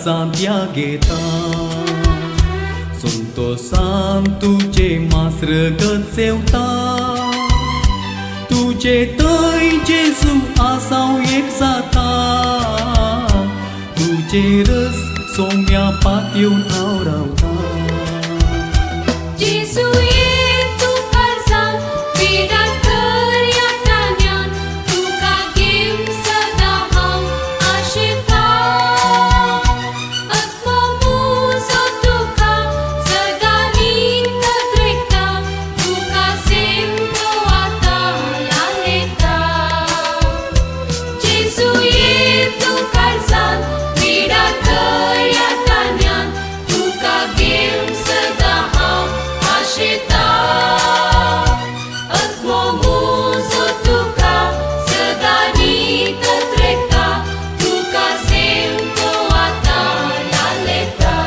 Santiagheta. Sunt o santu ce mas răgățeu ta, tu ce tăi Jesu asau exata, tu ce răs somia patiun aurau ta. Jesu itu kalsan bidan karya tanyan, tu kagim sadaham ashita, atmamu sotuka sadani tatreka, tu kasim doata laleta. Jesu itu kalsan bidan karya tanyan, tu kagim sadaham ashita, atmamu sotuka sadani tatreka, tu kasim doata laleta.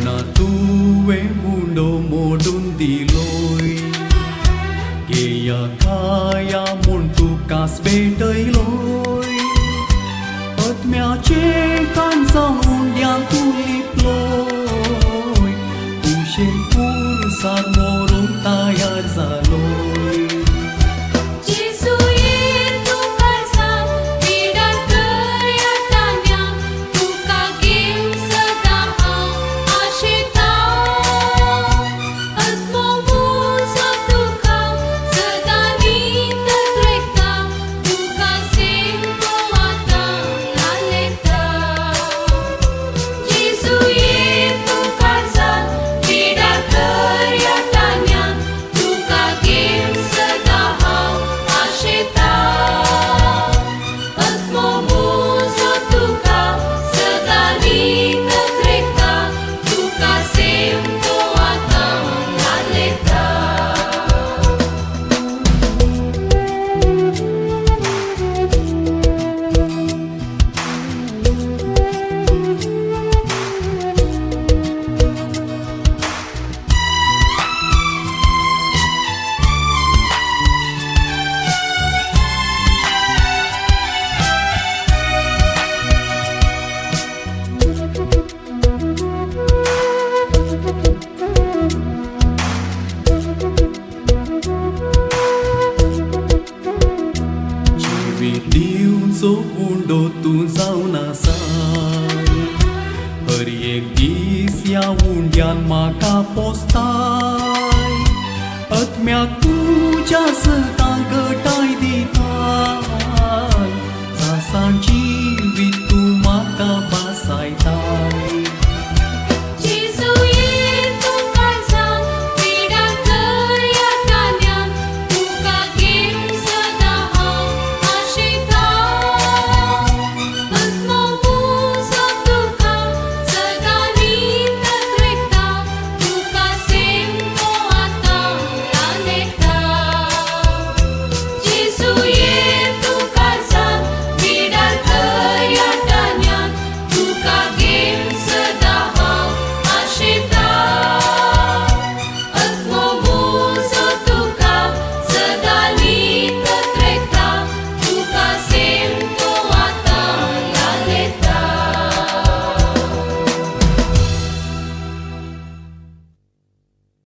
Na tue mundo modun diloi, Geia kaya muntu kas bedai loi, Ot mea ce kan sang undian tulip loi, Pushen pur sar morun tayar zaloi. Jesu itu kalsan bidan karya tanyan, tu kagim sadaham ashita, atmamu sotuka sadani tatreka, tu kasim doata laleta. Jesu itu kalsan bidan karya tanyan, tu kagim sadaham ashita, atmamu sotuka sadani tatreka, tu kasim doata laleta. Diun so undo tun sau nasai, Hăriec disia undian maka postai, At mea cu ceasă